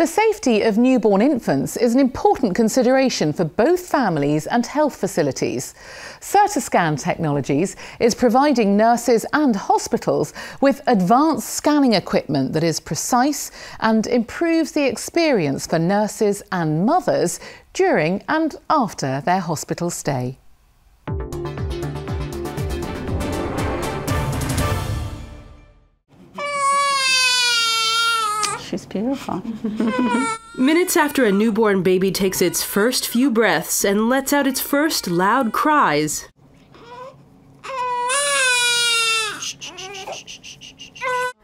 The safety of newborn infants is an important consideration for both families and health facilities. CertaScan Technologies is providing nurses and hospitals with advanced scanning equipment that is precise and improves the experience for nurses and mothers during and after their hospital stay. She's beautiful. Minutes after a newborn baby takes its first few breaths and lets out its first loud cries,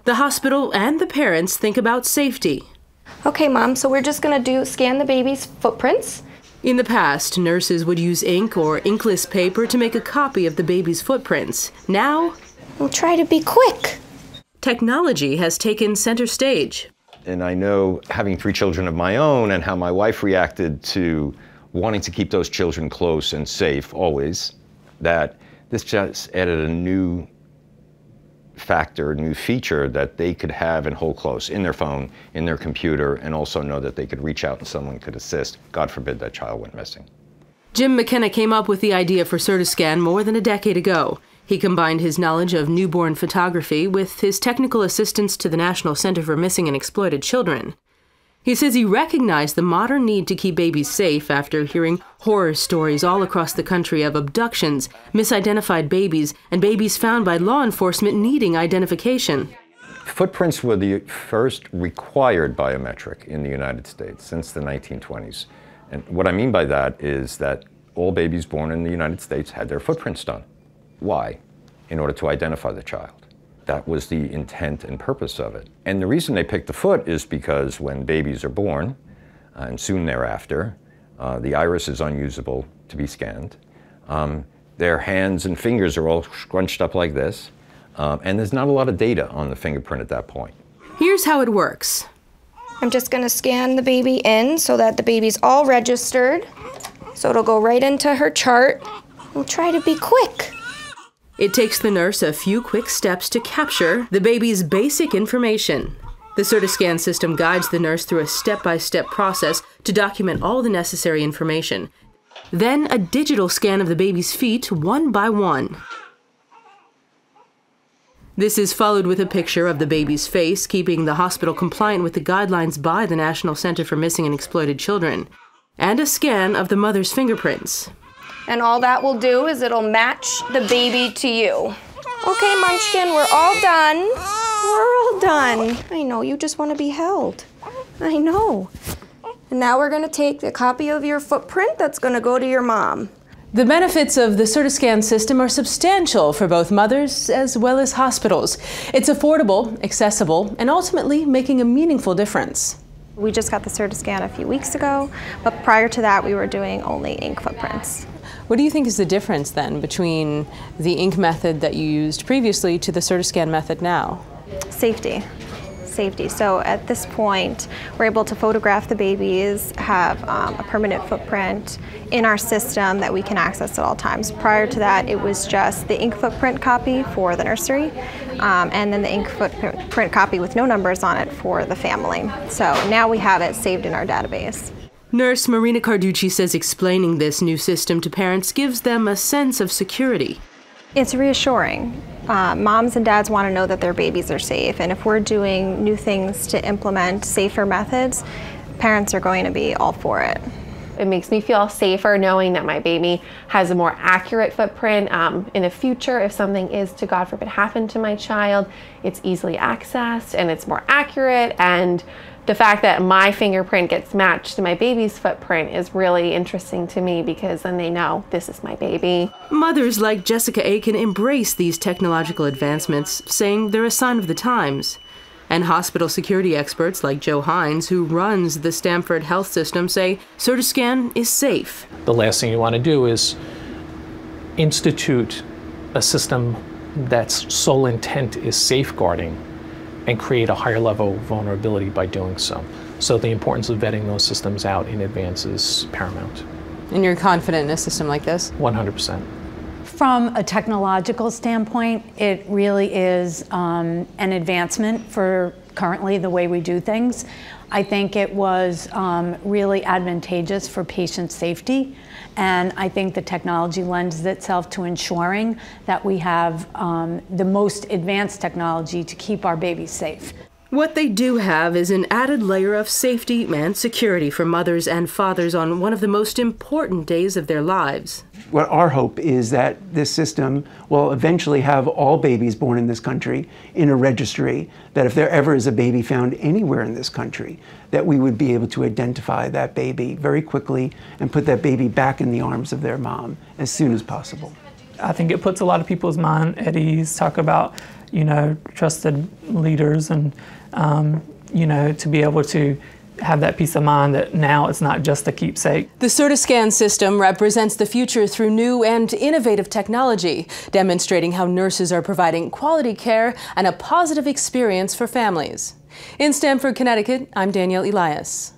the hospital and the parents think about safety. Okay, Mom, so we're just gonna scan the baby's footprints. In the past, nurses would use ink or inkless paper to make a copy of the baby's footprints. Now, we'll try to be quick. Technology has taken center stage. And I know, having 3 children of my own, and how my wife reacted to wanting to keep those children close and safe always, that this just added a new factor, a new feature that they could have and hold close in their phone, in their computer, and also know that they could reach out and someone could assist. God forbid that child went missing. Jim McKenna came up with the idea for CertaScan more than a decade ago. He combined his knowledge of newborn photography with his technical assistance to the National Center for Missing and Exploited Children. He says he recognized the modern need to keep babies safe after hearing horror stories all across the country of abductions, misidentified babies, and babies found by law enforcement needing identification. Footprints were the first required biometric in the United States since the 1920s. And what I mean by that is that all babies born in the United States had their footprints done. Why? In order to identify the child. That was the intent and purpose of it. And the reason they picked the foot is because when babies are born, and soon thereafter, the iris is unusable to be scanned. Their hands and fingers are all scrunched up like this, and there's not a lot of data on the fingerprint at that point. Here's how it works. I'm just gonna scan the baby in so that the baby's all registered. So it'll go right into her chart. We'll try to be quick. It takes the nurse a few quick steps to capture the baby's basic information. The CertaScan system guides the nurse through a step-by-step process to document all the necessary information. Then a digital scan of the baby's feet, one by one. This is followed with a picture of the baby's face, keeping the hospital compliant with the guidelines by the National Center for Missing and Exploited Children, and a scan of the mother's fingerprints. And all that will do is it'll match the baby to you. Okay, Munchkin, we're all done. We're all done. I know, you just want to be held. I know. And now we're gonna take a copy of your footprint that's gonna go to your mom. The benefits of the CertaScan system are substantial for both mothers as well as hospitals. It's affordable, accessible, and ultimately making a meaningful difference. We just got the CertaScan a few weeks ago, but prior to that we were doing only ink footprints. What do you think is the difference then between the ink method that you used previously to the CertaScan method now? Safety. So at this point, we're able to photograph the babies, have a permanent footprint in our system that we can access at all times. Prior to that, it was just the ink footprint copy for the nursery, and then the ink footprint copy with no numbers on it for the family. So now we have it saved in our database. Nurse Marina Carducci says explaining this new system to parents gives them a sense of security. It's reassuring. Moms and dads want to know that their babies are safe, and if we're doing new things to implement safer methods, parents are going to be all for it. It makes me feel safer knowing that my baby has a more accurate footprint. In the future, if something is to, God forbid, happen to my child, it's easily accessed and it's more accurate, and the fact that my fingerprint gets matched to my baby's footprint is really interesting to me, because then they know this is my baby. Mothers like Jessica Aiken embrace these technological advancements, saying they're a sign of the times. And hospital security experts like Joe Hines, who runs the Stamford health system, say CertaScan is safe. The last thing you want to do is institute a system that's sole intent is safeguarding and create a higher level of vulnerability by doing so. So the importance of vetting those systems out in advance is paramount. And you're confident in a system like this? 100%. From a technological standpoint, it really is an advancement for currently the way we do things. I think it was really advantageous for patient safety, and I think the technology lends itself to ensuring that we have the most advanced technology to keep our babies safe. What they do have is an added layer of safety and security for mothers and fathers on one of the most important days of their lives. What our hope is that this system will eventually have all babies born in this country in a registry, that if there ever is a baby found anywhere in this country, that we would be able to identify that baby very quickly and put that baby back in the arms of their mom as soon as possible. I think it puts a lot of people's mind at ease, talk about, you know, trusted leaders and, you know, to be able to have that peace of mind that now it's not just a keepsake. The CertaScan system represents the future through new and innovative technology, demonstrating how nurses are providing quality care and a positive experience for families. In Stamford, Connecticut, I'm Danielle Elias.